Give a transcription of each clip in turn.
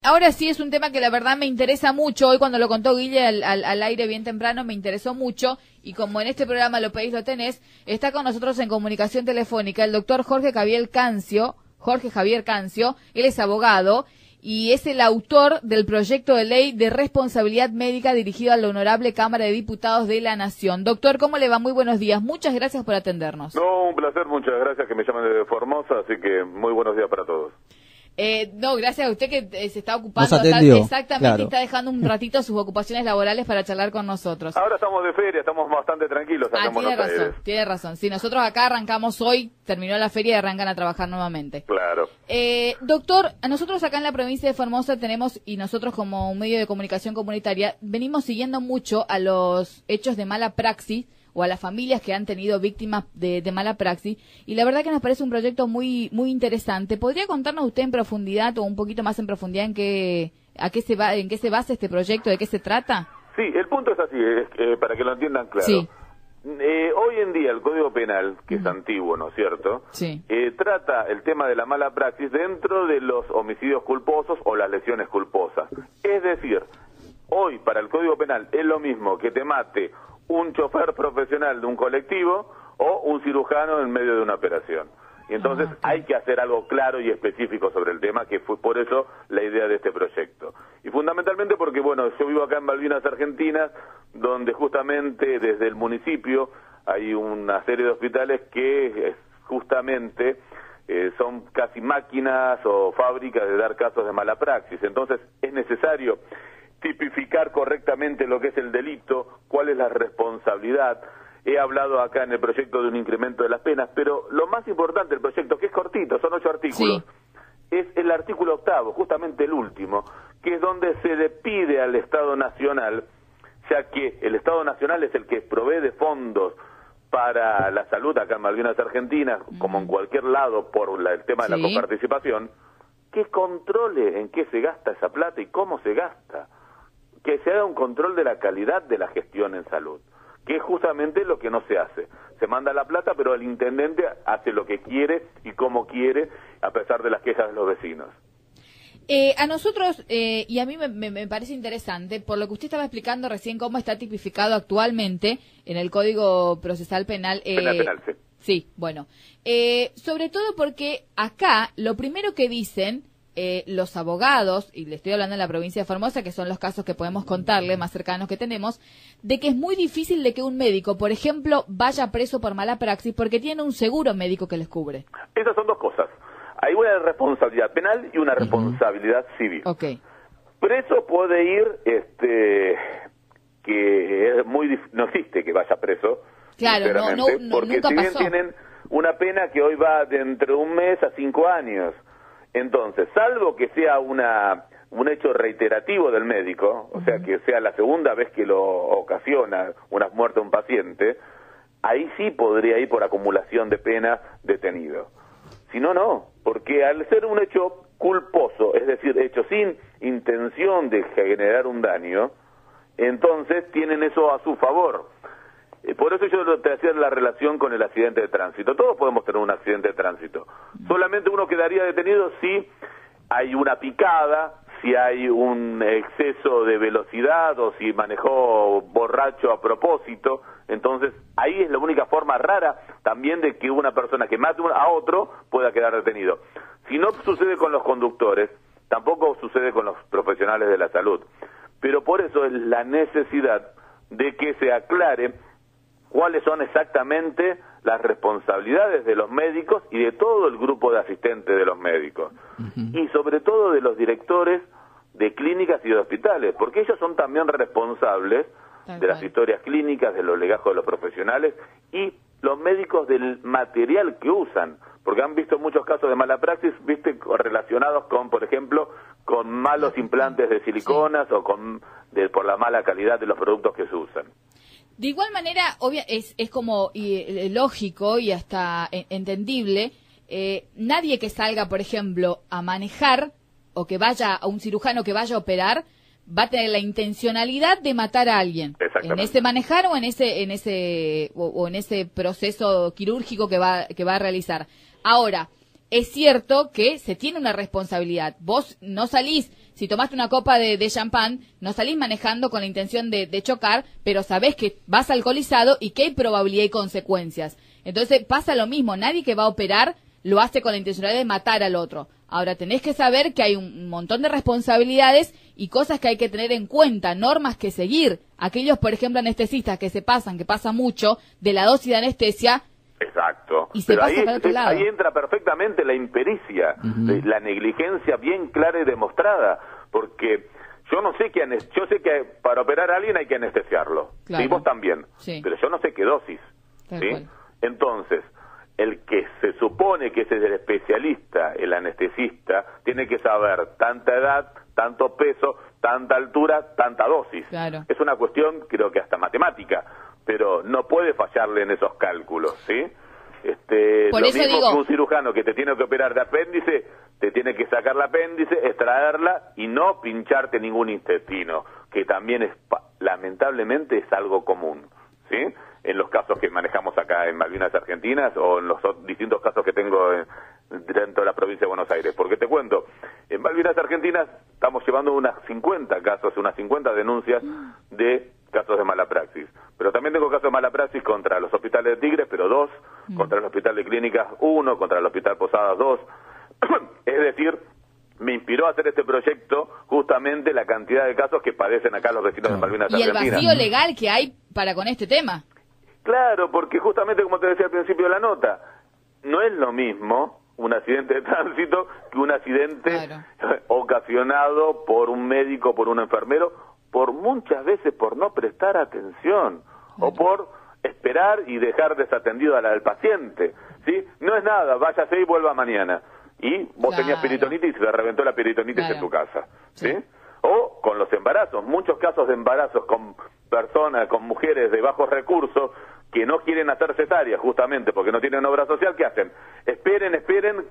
ahora sí es un tema que la verdad me interesa mucho. Hoy cuando lo contó Guille al aire bien temprano me interesó mucho. Y como en este programa lo pedís, lo tenés, está con nosotros en comunicación telefónica el doctor Jorge Javier Cancio. Él es abogado y es el autor del proyecto de ley de responsabilidad médica dirigido a la Honorable Cámara de Diputados de la Nación. Doctor, ¿cómo le va? Muy buenos días. Muchas gracias por atendernos. No, un placer, muchas gracias que me llaman desde Formosa, así que muy buenos días para todos. No, gracias a usted que se está ocupando. Exactamente, claro. Está dejando un ratito sus ocupaciones laborales para charlar con nosotros. Ahora estamos de feria, estamos bastante tranquilos acá en Buenos Aires. Tiene razón. Sí, nosotros acá arrancamos hoy, terminó la feria y arrancan a trabajar nuevamente. Claro. Doctor, nosotros acá en la provincia de Formosa tenemos, y nosotros como un medio de comunicación comunitaria, venimos siguiendo mucho a los hechos de mala praxis o a las familias que han tenido víctimas de mala praxis, y la verdad que nos parece un proyecto muy interesante. ¿Podría contarnos usted en profundidad o un poquito más en profundidad en qué se basa este proyecto, de qué se trata? Sí, el punto es así, para que lo entiendan claro. Sí. Hoy en día el Código Penal, que es antiguo, ¿no es cierto?, sí, trata el tema de la mala praxis dentro de los homicidios culposos o las lesiones culposas. Es decir, hoy para el Código Penal es lo mismo que te mate un chofer profesional de un colectivo o un cirujano en medio de una operación. Y entonces hay que hacer algo claro y específico sobre el tema, que fue por eso la idea de este proyecto. Y fundamentalmente porque, bueno, yo vivo acá en Malvinas, Argentinas, donde justamente desde el municipio hay una serie de hospitales que justamente son casi máquinas o fábricas de dar casos de mala praxis. Entonces es necesario tipificar correctamente lo que es el delito, cuál es la responsabilidad. He hablado acá en el proyecto de un incremento de las penas, pero lo más importante del proyecto, que es cortito, son 8 artículos, es el artículo 8º, justamente el último, que es donde se le pide al Estado Nacional, ya que el Estado Nacional es el que provee de fondos para la salud acá en Malvinas Argentinas, como en cualquier lado por el tema de la coparticipación, que controle en qué se gasta esa plata y cómo se gasta. Que se haga un control de la calidad de la gestión en salud, que es justamente lo que no se hace. Se manda la plata, pero el intendente hace lo que quiere y como quiere, a pesar de las quejas de los vecinos. A nosotros, y a mí me parece interesante, por lo que usted estaba explicando recién cómo está tipificado actualmente en el Código Procesal Penal. Penal, sí. Sí, bueno. Sobre todo porque acá lo primero que dicen los abogados, y le estoy hablando en la provincia de Formosa, que son los casos que podemos contarle, más cercanos que tenemos, de que es muy difícil de que un médico, por ejemplo, vaya preso por mala praxis porque tiene un seguro médico que les cubre. Esas son dos cosas. Hay una responsabilidad penal y una responsabilidad civil. Okay. Preso puede ir, que es muy no existe que vaya preso. Claro, porque nunca si bien pasó. Tienen una pena que hoy va de entre 1 mes a 5 años. Entonces, salvo que sea un hecho reiterativo del médico, o sea, que sea la segunda vez que lo ocasiona una muerte a un paciente, ahí sí podría ir por acumulación de pena detenido. Si no, no, porque al ser un hecho culposo, es decir, hecho sin intención de generar un daño, entonces tienen eso a su favor. Por eso yo te hacía la relación con el accidente de tránsito. Todos podemos tener un accidente de tránsito. Solamente uno quedaría detenido si hay una picada, si hay un exceso de velocidad o si manejó borracho a propósito. Entonces, ahí es la única forma rara también de que una persona que mate a otro pueda quedar detenido. Si no sucede con los conductores, tampoco sucede con los profesionales de la salud. Pero por eso es la necesidad de que se aclare cuáles son exactamente las responsabilidades de los médicos y de todo el grupo de asistentes de los médicos. Y sobre todo de los directores de clínicas y de hospitales, porque ellos son también responsables de las historias clínicas, de los legajos de los profesionales y los médicos del material que usan, porque han visto muchos casos de mala praxis, viste, relacionados con, por ejemplo, con malos implantes de siliconas o por la mala calidad de los productos que se usan. De igual manera, es como lógico y hasta entendible, nadie que salga, por ejemplo, a manejar o que vaya a un cirujano que vaya a operar va a tener la intencionalidad de matar a alguien en ese manejar o en ese proceso quirúrgico que va a realizar. Ahora, es cierto que se tiene una responsabilidad. Vos no salís, si tomaste una copa de champán, no salís manejando con la intención de chocar, pero sabés que vas alcoholizado y que hay probabilidad y consecuencias. Entonces pasa lo mismo, nadie que va a operar lo hace con la intencionalidad de matar al otro. Ahora tenés que saber que hay un montón de responsabilidades y cosas que hay que tener en cuenta, normas que seguir. Aquellos, por ejemplo, anestesistas que pasa mucho, de la dosis de anestesia. Exacto. Y se pasa para otro lado. Ahí entra perfectamente la impericia, la negligencia bien clara y demostrada, porque yo sé que para operar a alguien hay que anestesiarlo. Claro. Y vos también. Sí. Pero yo no sé qué dosis. ¿Sí? Entonces, el que se supone que es el especialista, el anestesista, tiene que saber tanta edad, tanto peso, tanta altura, tanta dosis. Claro. Es una cuestión, creo que hasta matemática, pero no puede fallarle en esos cálculos, ¿sí? Por lo eso mismo digo, que un cirujano que te tiene que operar de apéndice, te tiene que sacar el apéndice, extraerla y no pincharte ningún intestino, que también es, lamentablemente, es algo común, ¿sí? En los casos que manejamos acá en Malvinas Argentinas o en los distintos casos que tengo dentro de la provincia de Buenos Aires. Porque te cuento, en Malvinas Argentinas estamos llevando unas 50 casos, unas 50 denuncias de casos de mala praxis. Pero también tengo casos de mala praxis contra los hospitales de Tigres, pero 2, contra el Hospital de Clínicas 1, contra el Hospital Posadas 2. Es decir, me inspiró a hacer este proyecto justamente la cantidad de casos que padecen acá los vecinos de Malvinas Argentinas. Y el vacío legal que hay para con este tema. Claro, porque justamente como te decía al principio de la nota, no es lo mismo un accidente de tránsito que un accidente ocasionado por un médico, por un enfermero, por muchas veces por no prestar atención o por esperar y dejar desatendido al paciente, ¿sí? No es nada, váyase y vuelva mañana. Y vos tenías peritonitis y se reventó la peritonitis en tu casa, ¿sí? O con los embarazos, muchos casos de embarazos con personas, con mujeres de bajos recursos que no quieren hacer cesárea justamente porque no tienen obra social. ¿Qué hacen? Esperen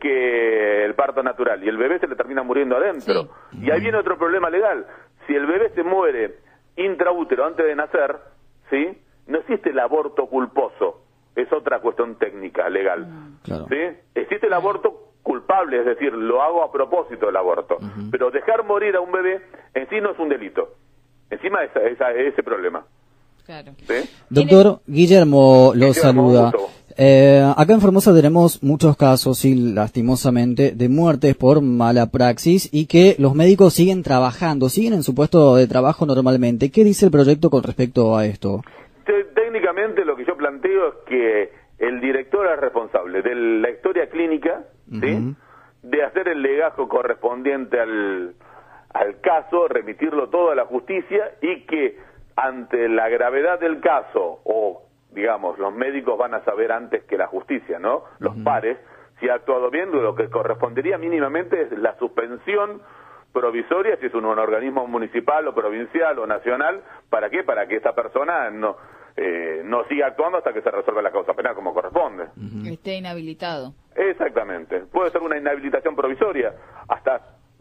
que el parto natural y el bebé se le termina muriendo adentro. Y ahí viene otro problema legal. Si el bebé se muere intraútero antes de nacer, ¿sí? No existe el aborto culposo, es otra cuestión técnica, legal. Claro. ¿Sí? Existe el aborto culpable, es decir, lo hago a propósito el aborto. Pero dejar morir a un bebé en sí no es un delito. Encima ese problema. Claro. ¿Sí? Doctor Guillermo lo saluda. Gusto. Acá en Formosa tenemos muchos casos, y lastimosamente, de muertes por mala praxis y que los médicos siguen trabajando, siguen en su puesto de trabajo normalmente. ¿Qué dice el proyecto con respecto a esto? Técnicamente lo que yo planteo es que el director es responsable de la historia clínica, ¿sí? De hacer el legajo correspondiente al caso, remitirlo todo a la justicia y que ante la gravedad del caso, o digamos, los médicos van a saber antes que la justicia, ¿no? Los pares, si ha actuado bien, lo que correspondería mínimamente es la suspensión provisoria, si es un organismo municipal o provincial o nacional. ¿Para qué? Para que esa persona no siga actuando hasta que se resuelva la causa penal como corresponde. Esté inhabilitado. Exactamente. Puede ser una inhabilitación provisoria.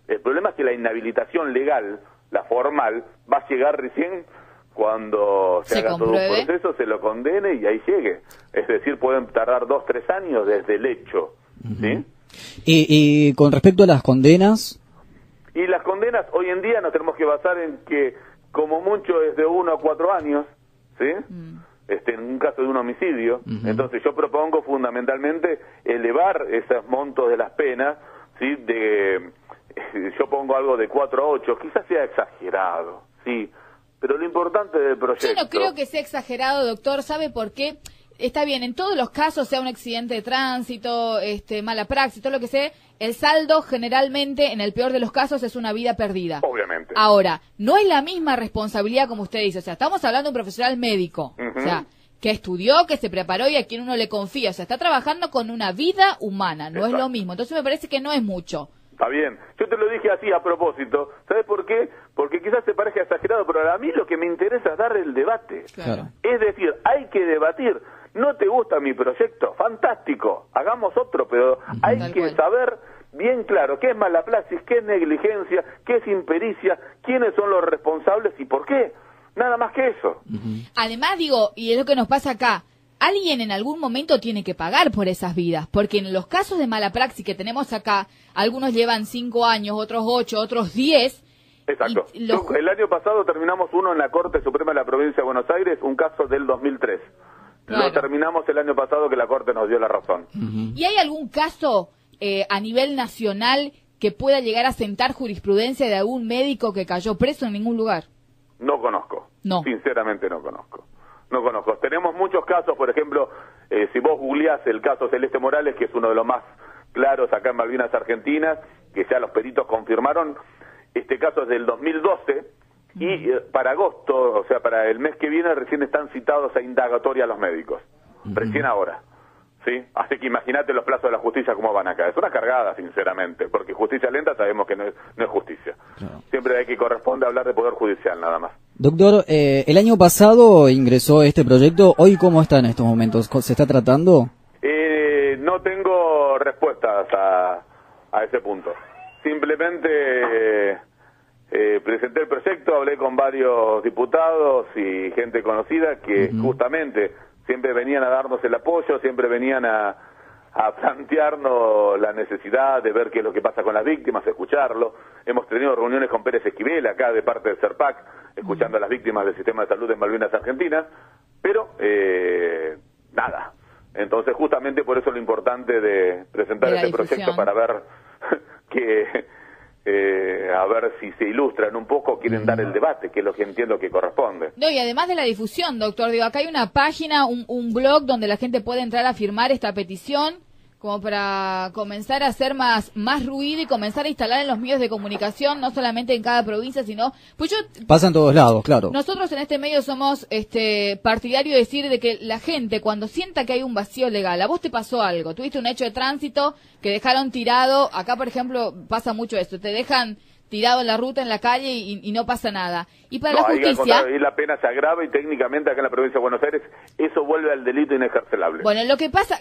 El problema es que la inhabilitación legal, la formal, va a llegar recién cuando se haga todo un proceso, se lo condene y ahí llegue. Es decir, pueden tardar 2, 3 años desde el hecho. ¿Sí? Y con respecto a las condenas... Y las condenas hoy en día nos tenemos que basar en que como mucho es de 1 a 4 años, ¿sí? En un caso de un homicidio. Entonces yo propongo fundamentalmente elevar esos montos de las penas, ¿sí? Yo pongo algo de 4 a 8, quizás sea exagerado, sí, pero lo importante del proyecto... Yo no creo que sea exagerado, doctor, ¿sabe por qué? Está bien, en todos los casos, sea un accidente de tránsito, mala praxis, todo lo que sea, el saldo generalmente, en el peor de los casos, es una vida perdida. Obviamente. Ahora, no es la misma responsabilidad como usted dice, o sea, estamos hablando de un profesional médico, o sea, que estudió, que se preparó y a quien uno le confía, o sea, está trabajando con una vida humana, no es lo mismo, entonces me parece que no es mucho. Está bien, yo te lo dije así a propósito, ¿sabes por qué? Porque quizás te parezca exagerado, pero a mí lo que me interesa es dar el debate. Claro. Es decir, hay que debatir. ¿No te gusta mi proyecto? Fantástico, hagamos otro, pero hay que saber bien claro qué es mala praxis, qué es negligencia, qué es impericia, quiénes son los responsables y por qué. Nada más que eso. Además, digo, y es lo que nos pasa acá, alguien en algún momento tiene que pagar por esas vidas, porque en los casos de mala praxis que tenemos acá, algunos llevan 5 años, otros 8, otros 10. Exacto. El año pasado terminamos uno en la Corte Suprema de la Provincia de Buenos Aires, un caso del 2003. Claro. Lo terminamos el año pasado que la Corte nos dio la razón. ¿Y hay algún caso a nivel nacional que pueda llegar a sentar jurisprudencia de algún médico que cayó preso en ningún lugar? No conozco. No. Sinceramente no conozco. No conozco. Tenemos muchos casos, por ejemplo, si vos googleás el caso Celeste Morales, que es uno de los más claros acá en Malvinas Argentinas, que ya los peritos confirmaron, este caso es del 2012, y para agosto, o sea, para el mes que viene, recién están citados a indagatoria los médicos. Recién ahora. ¿Sí? Así que imagínate los plazos de la justicia cómo van acá. Es una cargada, sinceramente, porque justicia lenta sabemos que no es justicia. Claro. Siempre hay que corresponde hablar de poder judicial, nada más. Doctor, el año pasado ingresó este proyecto. ¿Hoy cómo está en estos momentos? ¿Se está tratando? No tengo respuestas a ese punto. Simplemente presenté el proyecto, hablé con varios diputados y gente conocida que justamente siempre venían a darnos el apoyo, siempre venían a plantearnos la necesidad de ver qué es lo que pasa con las víctimas, escucharlo. Hemos tenido reuniones con Pérez Esquivel, acá de parte del CERPAC, escuchando a las víctimas del sistema de salud en Malvinas Argentinas, pero nada. Entonces, justamente por eso lo importante de presentar este proyecto, para ver a ver si se ilustran un poco, quieren dar el debate, que es lo que entiendo que corresponde. No, y además de la difusión, doctor, digo, acá hay una página, un blog donde la gente puede entrar a firmar esta petición, como para comenzar a hacer más ruido y comenzar a instalar en los medios de comunicación, no solamente en cada provincia, sino... pues pasa en todos lados, claro. Nosotros en este medio somos partidarios de decir de que la gente, cuando sienta que hay un vacío legal, a vos te pasó algo, tuviste un hecho de tránsito que dejaron tirado, acá por ejemplo pasa mucho esto, te dejan tirado en la ruta, en la calle y no pasa nada. Y para la justicia... Ahí la pena se agrava y técnicamente acá en la provincia de Buenos Aires eso vuelve al delito inejercelable. Bueno, lo que pasa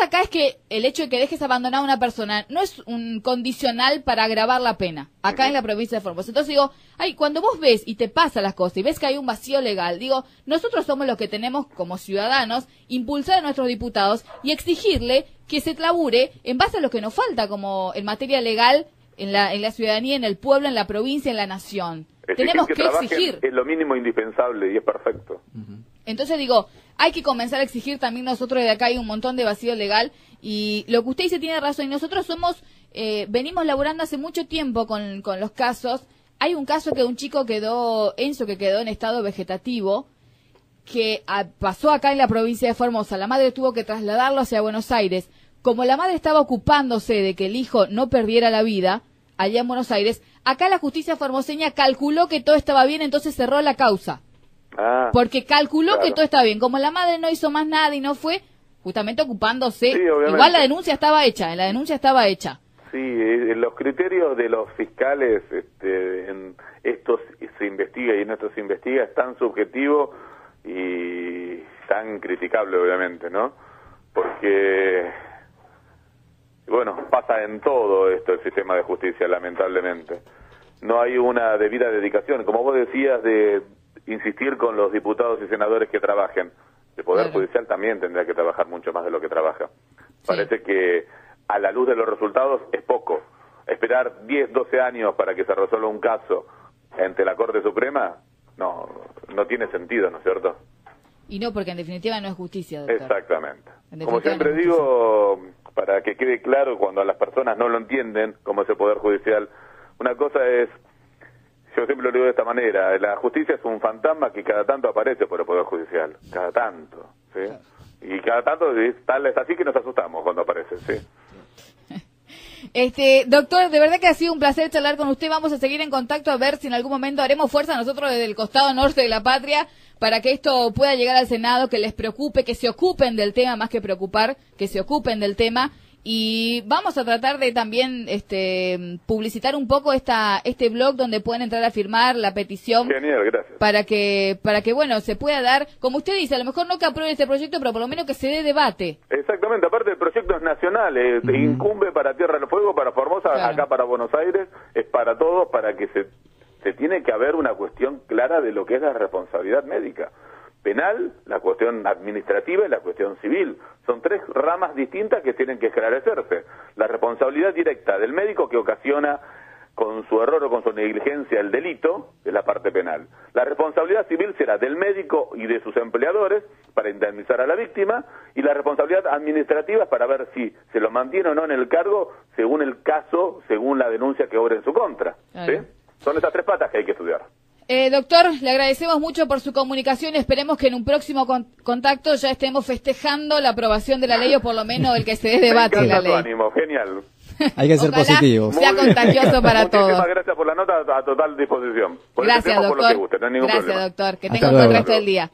acá es que el hecho de que dejes abandonada a una persona no es un condicional para agravar la pena, acá en la provincia de Formosa. Entonces digo, cuando vos ves y te pasa las cosas y ves que hay un vacío legal, digo, nosotros somos los que tenemos como ciudadanos impulsar a nuestros diputados y exigirle que se labure en base a lo que nos falta como en materia legal en la ciudadanía, en el pueblo, en la provincia, en la nación. Tenemos que exigir. Es lo mínimo indispensable y es perfecto. Entonces digo, hay que comenzar a exigir también nosotros de acá, hay un montón de vacío legal y lo que usted dice tiene razón y nosotros venimos laburando hace mucho tiempo con los casos. Hay un caso que un chico Enzo, que quedó en estado vegetativo, que pasó acá en la provincia de Formosa, la madre tuvo que trasladarlo hacia Buenos Aires. Como la madre estaba ocupándose de que el hijo no perdiera la vida allá en Buenos Aires, acá la justicia formoseña calculó que todo estaba bien, entonces cerró la causa. Porque calculó que todo estaba bien. Como la madre no hizo más nada y no fue, justamente ocupándose, igual la denuncia estaba hecha, Sí, los criterios de los fiscales, en esto se investiga y en esto se investiga, es tan subjetivo y tan criticable, obviamente, ¿no? Porque... bueno, pasa en todo esto el sistema de justicia, lamentablemente. No hay una debida dedicación, como vos decías, de insistir con los diputados y senadores que trabajen. El Poder Judicial también tendrá que trabajar mucho más de lo que trabaja. Sí. Parece que a la luz de los resultados es poco. Esperar 10, 12 años para que se resuelva un caso ante la Corte Suprema, no tiene sentido, ¿no es cierto? Y no, porque en definitiva no es justicia, doctor. Exactamente. Como siempre digo, para que quede claro, cuando las personas no lo entienden, como es el Poder Judicial, una cosa es, yo siempre lo digo de esta manera, la justicia es un fantasma que cada tanto aparece por el Poder Judicial, cada tanto, ¿sí? Y cada tanto es así que nos asustamos cuando aparece, ¿sí? Doctor, de verdad que ha sido un placer charlar con usted. Vamos a seguir en contacto a ver si en algún momento haremos fuerza nosotros desde el costado norte de la patria para que esto pueda llegar al Senado, que les preocupe, que se ocupen del tema, más que preocupar, que se ocupen del tema. Y vamos a tratar de también publicitar un poco este blog donde pueden entrar a firmar la petición. Genial, gracias. Para que bueno, se pueda dar, como usted dice, a lo mejor no que apruebe este proyecto, pero por lo menos que se dé debate. Exactamente, aparte el proyecto es nacional, incumbe para Tierra del Fuego, para Formosa, claro. Acá para Buenos Aires, es para todos, para que se tiene que haber una cuestión clara de lo que es la responsabilidad médica. penal, la cuestión administrativa y la cuestión civil. Son tres ramas distintas que tienen que esclarecerse. La responsabilidad directa del médico que ocasiona con su error o con su negligencia el delito, es la parte penal. La responsabilidad civil será del médico y de sus empleadores para indemnizar a la víctima, y la responsabilidad administrativa es para ver si se lo mantiene o no en el cargo según el caso, según la denuncia que obre en su contra. ¿Sí? Son estas tres patas que hay que estudiar. Doctor, le agradecemos mucho por su comunicación. Esperemos que en un próximo contacto ya estemos festejando la aprobación de la ley, o por lo menos el que se dé debate de la ley. Ánimo, genial. Hay que ser positivos. Sea contagioso para todos. Muchísimas gracias por la nota, a total disposición. Por Gracias, doctor. Por lo que guste, no hay ningún gracias, problema. Doctor. Que Hasta tenga un buen luego. resto del día.